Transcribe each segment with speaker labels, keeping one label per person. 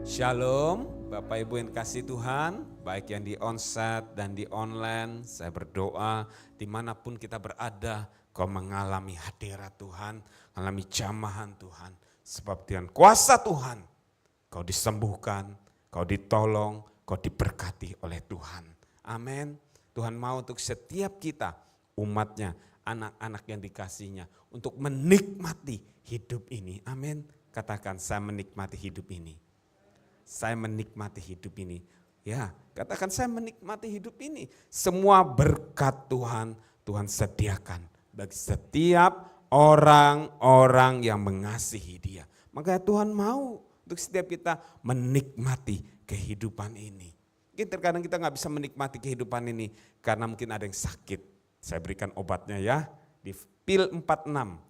Speaker 1: Shalom, Bapak Ibu yang kasih Tuhan, baik yang di onsite dan di online, saya berdoa dimanapun kita berada, kau mengalami hadirat Tuhan, mengalami jamahan Tuhan. Sebab dengan kuasa Tuhan, kau disembuhkan, kau ditolong, kau diberkati oleh Tuhan. Amin. Tuhan mau untuk setiap kita, umatnya, anak-anak yang dikasihnya, untuk menikmati hidup ini. Amin. Katakan, saya menikmati hidup ini. Saya menikmati hidup ini. Ya, katakan saya menikmati hidup ini. Semua berkat Tuhan, Tuhan sediakan bagi setiap orang-orang yang mengasihi Dia. Maka Tuhan mau untuk setiap kita menikmati kehidupan ini. Mungkin terkadang kita nggak bisa menikmati kehidupan ini karena mungkin ada yang sakit. Saya berikan obatnya ya. Di Pil 46,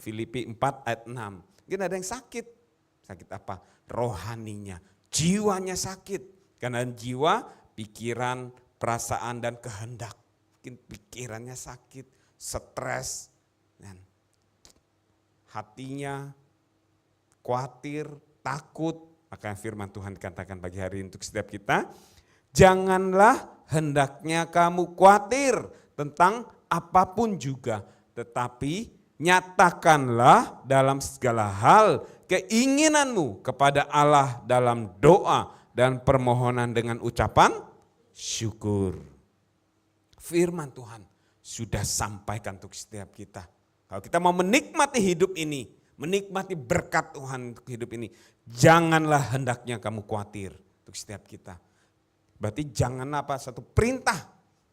Speaker 1: Filipi 4 ayat 6. Mungkin ada yang sakit. Sakit apa? Rohaninya. Jiwanya sakit, karena jiwa, pikiran, perasaan dan kehendak. Mungkin pikirannya sakit, stres, dan hatinya khawatir, takut. Maka firman Tuhan dikatakan bagi hari ini untuk setiap kita, janganlah hendaknya kamu khawatir tentang apapun juga, tetapi nyatakanlah dalam segala hal keinginanmu kepada Allah dalam doa dan permohonan dengan ucapan syukur. Firman Tuhan sudah sampaikan untuk setiap kita. Kalau kita mau menikmati hidup ini, menikmati berkat Tuhan untuk hidup ini, janganlah hendaknya kamu khawatir untuk setiap kita. Berarti jangan apa, satu perintah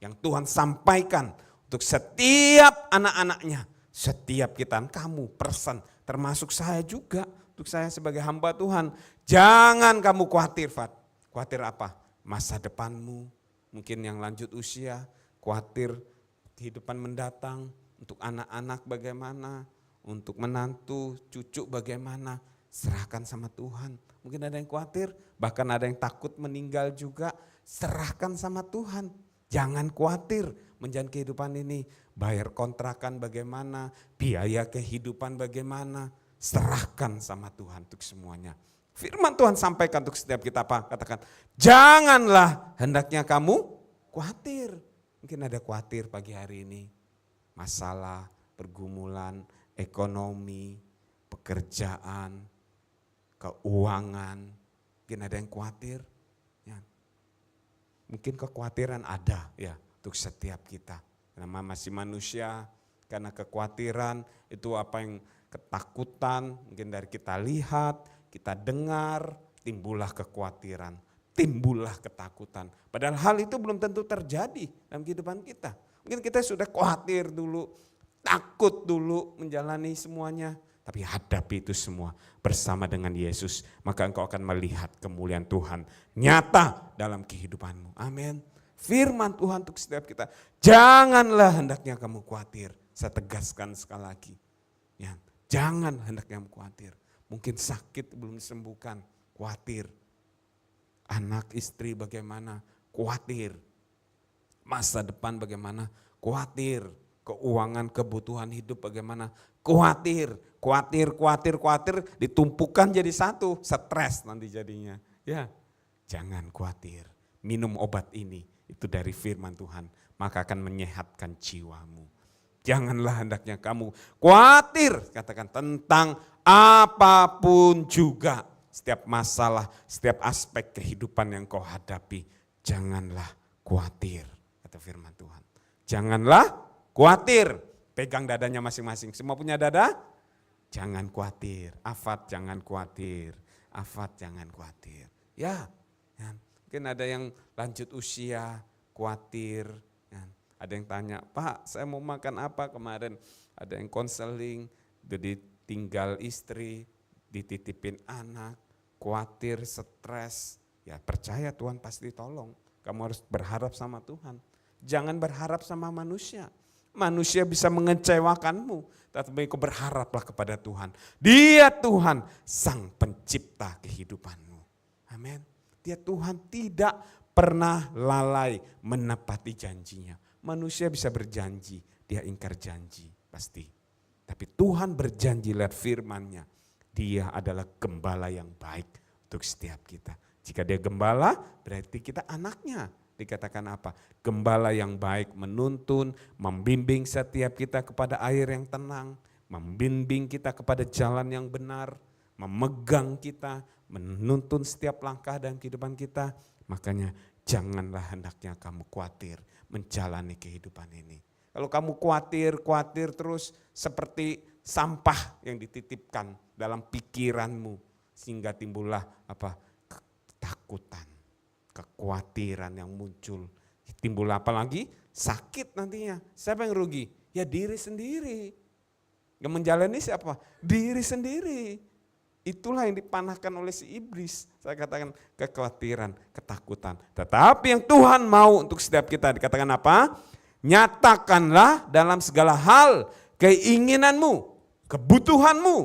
Speaker 1: yang Tuhan sampaikan untuk setiap anak-anaknya. Setiap kita, kamu person, termasuk saya juga, untuk saya sebagai hamba Tuhan. Jangan kamu khawatir, Fat. Khawatir apa? Masa depanmu, mungkin yang lanjut usia, khawatir kehidupan mendatang, untuk anak-anak bagaimana, untuk menantu, cucu bagaimana, serahkan sama Tuhan. Mungkin ada yang khawatir, bahkan ada yang takut meninggal juga, serahkan sama Tuhan. Jangan khawatir menjalani kehidupan ini, bayar kontrakan bagaimana, biaya kehidupan bagaimana, serahkan sama Tuhan untuk semuanya. Firman Tuhan sampaikan untuk setiap kita apa? Katakan, janganlah hendaknya kamu khawatir. Mungkin ada khawatir pagi hari ini, masalah, pergumulan, ekonomi, pekerjaan, keuangan, mungkin ada yang khawatir. Mungkin kekhawatiran ada ya untuk setiap kita. Karena masih manusia, karena kekhawatiran itu apa yang ketakutan, mungkin dari kita lihat, kita dengar, timbullah kekhawatiran, timbullah ketakutan. Padahal hal itu belum tentu terjadi dalam kehidupan kita. Mungkin kita sudah khawatir dulu, takut dulu menjalani semuanya. Tapi hadapi itu semua bersama dengan Yesus. Maka engkau akan melihat kemuliaan Tuhan nyata dalam kehidupanmu. Amin. Firman Tuhan untuk setiap kita. Janganlah hendaknya kamu khawatir. Saya tegaskan sekali lagi. Ya, jangan hendaknya kamu khawatir. Mungkin sakit belum disembuhkan. Khawatir. Anak istri bagaimana? Khawatir. Masa depan bagaimana? Khawatir. Keuangan, kebutuhan hidup bagaimana? Khawatir, ditumpukan jadi satu, stres nanti jadinya. Ya, jangan khawatir, minum obat ini, itu dari firman Tuhan, maka akan menyehatkan jiwamu. Janganlah hendaknya kamu khawatir, katakan tentang apapun juga. Setiap masalah, setiap aspek kehidupan yang kau hadapi, janganlah khawatir, kata firman Tuhan. Janganlah khawatir. Pegang dadanya masing-masing. Semua punya dada? Jangan khawatir. Afat jangan khawatir. Afat jangan khawatir. Ya, mungkin ada yang lanjut usia, khawatir. Ada yang tanya, Pak saya mau makan apa kemarin? Ada yang konseling, jadi tinggal istri, dititipin anak, khawatir, stres. Ya percaya Tuhan pasti tolong. Kamu harus berharap sama Tuhan. Jangan berharap sama manusia. Manusia bisa mengecewakanmu, tetapi kau berharaplah kepada Tuhan. Dia Tuhan sang pencipta kehidupanmu. Amin. Dia Tuhan tidak pernah lalai menepati janjinya. Manusia bisa berjanji, dia ingkar janji pasti. Tapi Tuhan berjanji lewat firman-Nya. Dia adalah gembala yang baik untuk setiap kita. Jika dia gembala, berarti kita anaknya. Dikatakan apa? Gembala yang baik menuntun, membimbing setiap kita kepada air yang tenang, membimbing kita kepada jalan yang benar, memegang kita, menuntun setiap langkah dalam kehidupan kita. Makanya janganlah hendaknya kamu khawatir menjalani kehidupan ini. Kalau kamu khawatir terus seperti sampah yang dititipkan dalam pikiranmu, sehingga timbullah ketakutan, kekhawatiran yang muncul. Timbul apa lagi? Sakit nantinya. Siapa yang rugi? Ya diri sendiri. Yang menjalani siapa? Diri sendiri. Itulah yang dipanahkan oleh si iblis. Saya katakan kekhawatiran, ketakutan. Tetapi yang Tuhan mau untuk setiap kita, dikatakan apa? Nyatakanlah dalam segala hal keinginanmu, kebutuhanmu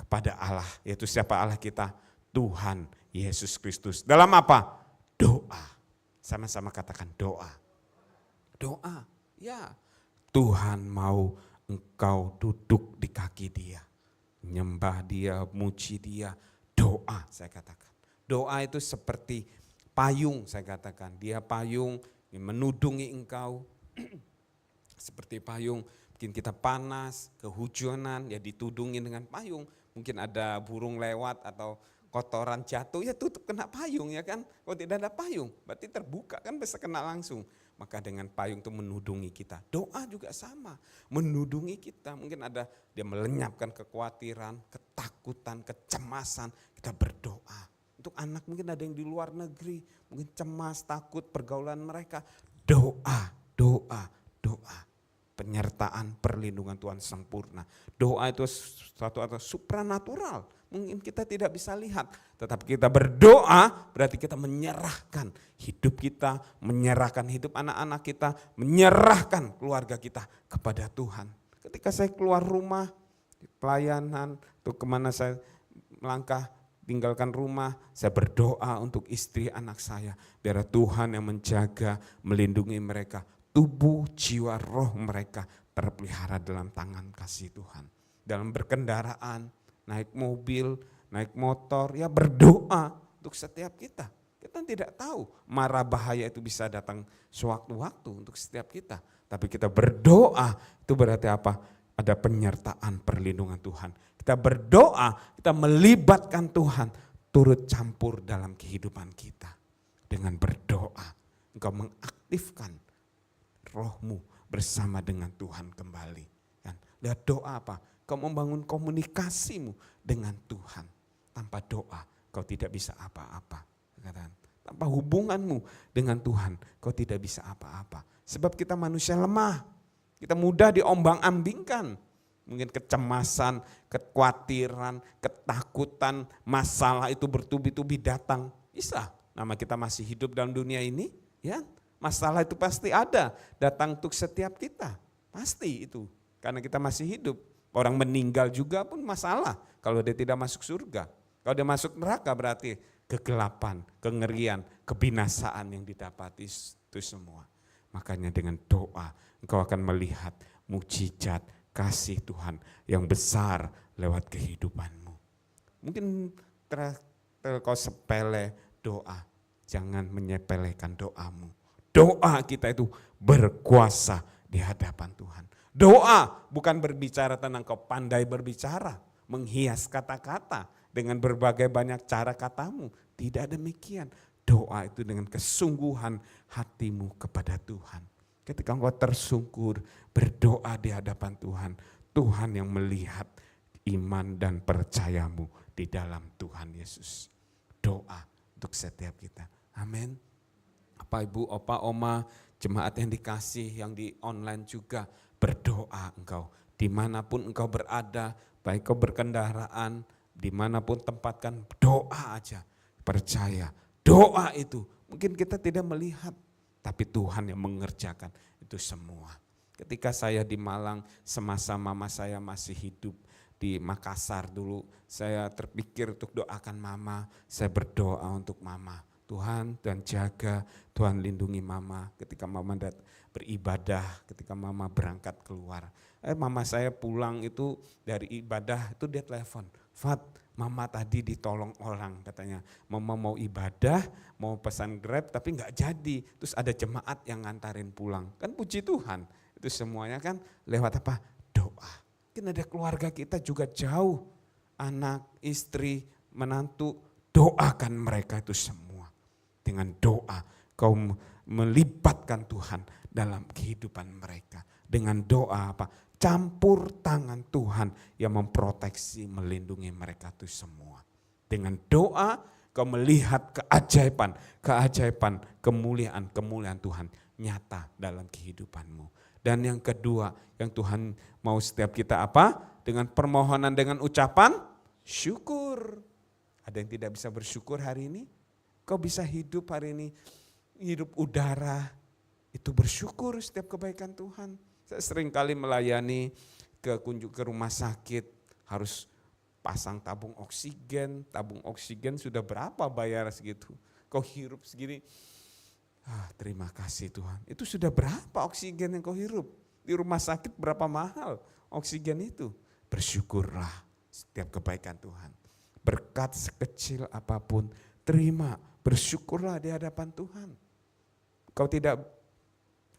Speaker 1: kepada Allah. Yaitu siapa Allah kita? Tuhan Yesus Kristus. Dalam apa? Doa. Sama-sama katakan doa. Doa, ya. Tuhan mau engkau duduk di kaki dia. Nyembah dia, muji dia. Doa, saya katakan. Doa itu seperti payung, saya katakan. Dia payung yang menudungi engkau. Seperti payung, mungkin kita panas, kehujanan, ya ditudungi dengan payung. Mungkin ada burung lewat atau kotoran jatuh, ya tutup kena payung ya kan. Kalau tidak ada payung, berarti terbuka kan bisa kena langsung. Maka dengan payung itu menudungi kita. Doa juga sama, menudungi kita. Mungkin ada dia melenyapkan kekhawatiran, ketakutan, kecemasan. Kita berdoa. Untuk anak mungkin ada yang di luar negeri, mungkin cemas, takut pergaulan mereka. Doa, doa, doa. Penyertaan perlindungan Tuhan sempurna. Doa itu suatu atau supranatural. Mungkin kita tidak bisa lihat, tetapi kita berdoa berarti kita menyerahkan hidup kita, menyerahkan hidup anak-anak kita, menyerahkan keluarga kita kepada Tuhan. Ketika saya keluar rumah, pelayanan, atau kemana saya melangkah, tinggalkan rumah, saya berdoa untuk istri anak saya, biar Tuhan yang menjaga, melindungi mereka, tubuh, jiwa, roh mereka terpelihara dalam tangan kasih Tuhan. Dalam berkendaraan, naik mobil, naik motor, ya berdoa untuk setiap kita. Kita tidak tahu mara bahaya itu bisa datang sewaktu-waktu untuk setiap kita. Tapi kita berdoa, itu berarti apa? Ada penyertaan perlindungan Tuhan. Kita berdoa, kita melibatkan Tuhan, turut campur dalam kehidupan kita. Dengan berdoa, engkau mengaktifkan rohmu bersama dengan Tuhan kembali. Kan? Lihat doa apa? Kau membangun komunikasimu dengan Tuhan. Tanpa doa kau tidak bisa apa-apa. Tanpa hubunganmu dengan Tuhan kau tidak bisa apa-apa. Sebab kita manusia lemah. Kita mudah diombang-ambingkan. Mungkin kecemasan, kekhawatiran, ketakutan, masalah itu bertubi-tubi datang. Bisa, nama kita masih hidup dalam dunia ini. Ya, masalah itu pasti ada, datang untuk setiap kita. Pasti itu, karena kita masih hidup. Orang meninggal juga pun masalah kalau dia tidak masuk surga. Kalau dia masuk neraka berarti kegelapan, kengerian, kebinasaan yang didapati itu semua. Makanya dengan doa engkau akan melihat mukjizat kasih Tuhan yang besar lewat kehidupanmu. Mungkin kau sepele doa, jangan menyepelekan doamu. Doa kita itu berkuasa di hadapan Tuhan. Doa bukan berbicara tentang kau pandai berbicara, menghias kata-kata dengan berbagai banyak cara katamu. Tidak demikian. Doa itu dengan kesungguhan hatimu kepada Tuhan. Ketika engkau tersungkur berdoa di hadapan Tuhan, Tuhan yang melihat iman dan percayamu di dalam Tuhan Yesus. Doa untuk setiap kita. Amin. Bapak, Ibu, Opa, Oma, jemaat yang dikasih, yang di online juga, berdoa engkau. Dimanapun engkau berada, baik kau berkendaraan, dimanapun tempatkan, doa aja. Percaya, doa itu mungkin kita tidak melihat, tapi Tuhan yang mengerjakan itu semua. Ketika saya di Malang, semasa mama saya masih hidup di Makassar dulu, saya terpikir untuk doakan mama, saya berdoa untuk mama. Tuhan dan jaga, Tuhan lindungi mama ketika mama beribadah, ketika mama berangkat keluar. Mama saya pulang itu dari ibadah itu dia telepon, Fat, Mama tadi ditolong orang katanya. Mama mau ibadah, mau pesan Grab tapi nggak jadi. Terus ada jemaat yang ngantarin pulang. Kan puji Tuhan. Itu semuanya kan lewat apa? Doa. Mungkin ada keluarga kita juga jauh. Anak, istri, menantu. Doakan mereka itu semua. Dengan doa kau melibatkan Tuhan dalam kehidupan mereka. Dengan doa apa? Campur tangan Tuhan yang memproteksi, melindungi mereka itu semua. Dengan doa kau melihat keajaiban, kemuliaan Tuhan nyata dalam kehidupanmu. Dan yang kedua yang Tuhan mau setiap kita apa? Dengan permohonan, dengan ucapan syukur. Ada yang tidak bisa bersyukur hari ini? Kau bisa hidup hari ini, hidup udara, itu bersyukur setiap kebaikan Tuhan. Saya sering kali melayani ke rumah sakit, harus pasang tabung oksigen sudah berapa bayar segitu. Kau hirup segini, terima kasih Tuhan. Itu sudah berapa oksigen yang kau hirup? Di rumah sakit berapa mahal oksigen itu? Bersyukurlah setiap kebaikan Tuhan. Berkat sekecil apapun, terima, bersyukurlah di hadapan Tuhan. Kau tidak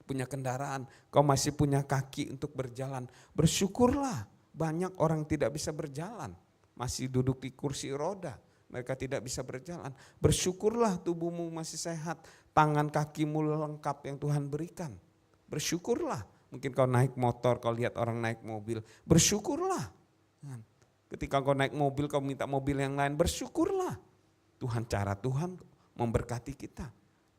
Speaker 1: punya kendaraan, kau masih punya kaki untuk berjalan, bersyukurlah. Banyak orang tidak bisa berjalan, masih duduk di kursi roda, mereka tidak bisa berjalan. Bersyukurlah tubuhmu masih sehat, tangan kakimu lengkap yang Tuhan berikan. Bersyukurlah, mungkin kau naik motor, kau lihat orang naik mobil, bersyukurlah. Ketika kau naik mobil, kau minta mobil yang lain, bersyukurlah. Cara Tuhan memberkati kita.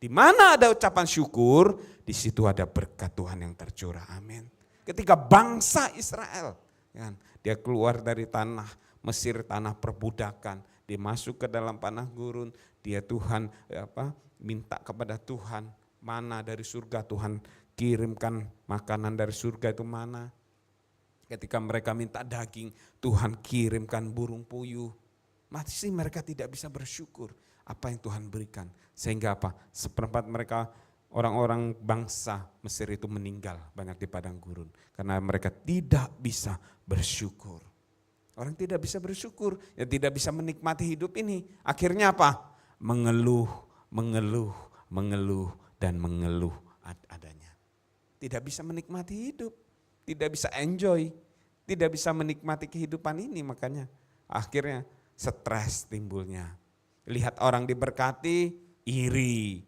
Speaker 1: Di mana ada ucapan syukur, di situ ada berkat Tuhan yang tercurah. Amin. Ketika bangsa Israel, dia keluar dari tanah Mesir, tanah perbudakan, dia masuk ke dalam panah gurun, dia Tuhan minta kepada Tuhan, mana dari surga, Tuhan kirimkan makanan dari surga itu mana. Ketika mereka minta daging, Tuhan kirimkan burung puyuh. Masih mereka tidak bisa bersyukur apa yang Tuhan berikan. Sehingga apa? Seperempat mereka, orang-orang bangsa Mesir itu meninggal banyak di padang gurun. Karena mereka tidak bisa bersyukur. Orang tidak bisa bersyukur, ya tidak bisa menikmati hidup ini. Akhirnya apa? Mengeluh dan mengeluh adanya. Tidak bisa menikmati hidup, tidak bisa enjoy, tidak bisa menikmati kehidupan ini. Makanya akhirnya stres timbulnya. Lihat orang diberkati, iri.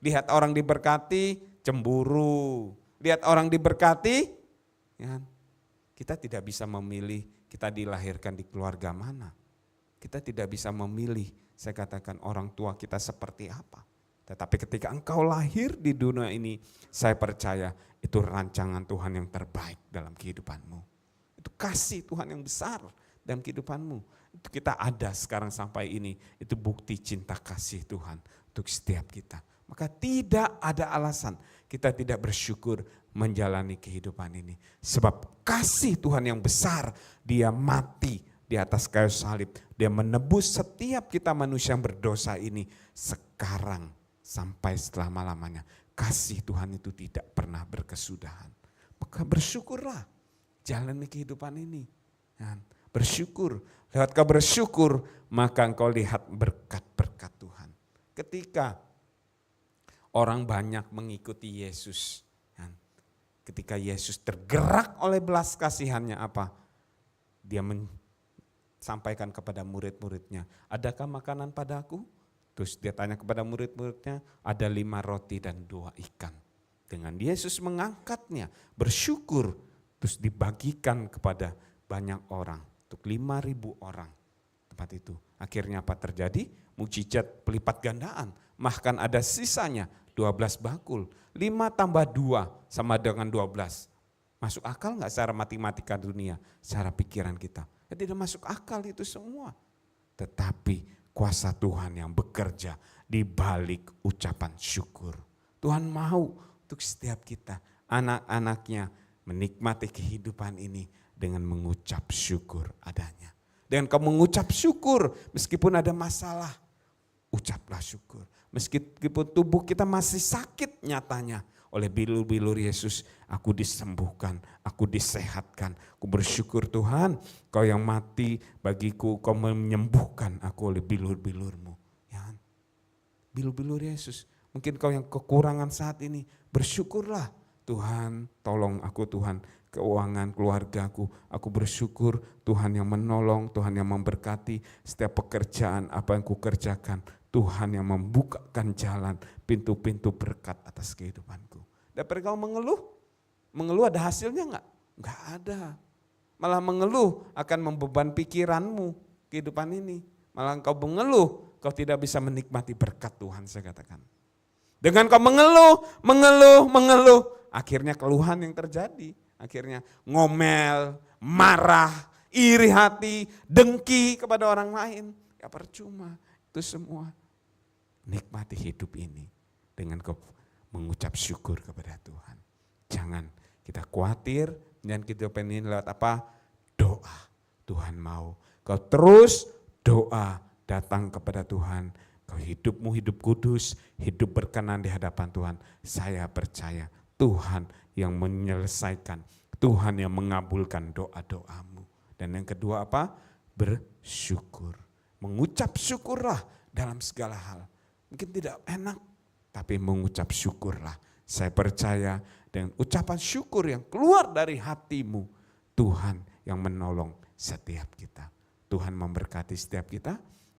Speaker 1: Lihat orang diberkati, cemburu. Lihat orang diberkati, ya, kita tidak bisa memilih kita dilahirkan di keluarga mana. Kita tidak bisa memilih, saya katakan orang tua kita seperti apa. Tetapi ketika engkau lahir di dunia ini, saya percaya itu rancangan Tuhan yang terbaik dalam kehidupanmu. Itu kasih Tuhan yang besar dalam kehidupanmu. Itu kita ada sekarang sampai ini, itu bukti cinta kasih Tuhan untuk setiap kita. Maka tidak ada alasan kita tidak bersyukur menjalani kehidupan ini. Sebab kasih Tuhan yang besar, dia mati di atas kayu salib. Dia menebus setiap kita manusia yang berdosa ini sekarang sampai selama-lamanya. Kasih Tuhan itu tidak pernah berkesudahan. Maka bersyukurlah jalani kehidupan ini. Bersyukur, lewat kau bersyukur maka engkau lihat berkat-berkat Tuhan. Ketika orang banyak mengikuti Yesus, ketika Yesus tergerak oleh belas kasihannya apa? Dia sampaikan kepada murid-muridnya, adakah makanan padaku? Terus dia tanya kepada murid-muridnya, ada 5 roti dan 2 ikan. Dengan Yesus mengangkatnya, bersyukur, terus dibagikan kepada banyak orang, untuk 5.000 orang tempat itu. Akhirnya apa terjadi? Mukjizat pelipat gandaan, bahkan ada sisanya 12 bakul. 5 tambah 2 sama dengan 12. Masuk akal gak secara matematika dunia, secara pikiran kita? Ya tidak masuk akal itu semua. Tetapi kuasa Tuhan yang bekerja di balik ucapan syukur. Tuhan mau untuk setiap kita, anak-anaknya menikmati kehidupan ini dengan mengucap syukur adanya. Dengan kau mengucap syukur meskipun ada masalah, ucaplah syukur. Meskipun tubuh kita masih sakit nyatanya, oleh bilur-bilur Yesus aku disembuhkan, aku disehatkan. Aku bersyukur Tuhan, Kau yang mati bagiku, Kau menyembuhkan aku oleh bilur-bilur-Mu. Ya, bilur-bilur Yesus. Mungkin kau yang kekurangan saat ini, bersyukurlah. Tuhan tolong aku Tuhan, keuangan keluargaku. Aku bersyukur Tuhan yang menolong, Tuhan yang memberkati setiap pekerjaan apa yang kukerjakan. Tuhan yang membukakan jalan, pintu-pintu berkat atas kehidupanku. Daripada kau mengeluh ada hasilnya enggak? Enggak ada. Malah mengeluh akan membeban pikiranmu kehidupan ini. Malah engkau mengeluh, kau tidak bisa menikmati berkat Tuhan, saya katakan. Dengan kau mengeluh, akhirnya keluhan yang terjadi. Akhirnya ngomel, marah, iri hati, dengki kepada orang lain. Ya percuma, itu semua. Nikmati hidup ini dengan kau mengucap syukur kepada Tuhan. Jangan kita khawatir, dan kita pengen lewat apa? Doa. Tuhan mau kau terus doa, datang kepada Tuhan. Kau hidupmu hidup kudus, hidup berkenan di hadapan Tuhan. Saya percaya Tuhan yang menyelesaikan, Tuhan yang mengabulkan doa-doamu. Dan yang kedua apa? Bersyukur. Mengucap syukurlah dalam segala hal. Mungkin tidak enak, tapi mengucap syukurlah. Saya percaya dengan ucapan syukur yang keluar dari hatimu, Tuhan yang menolong setiap kita. Tuhan memberkati setiap kita.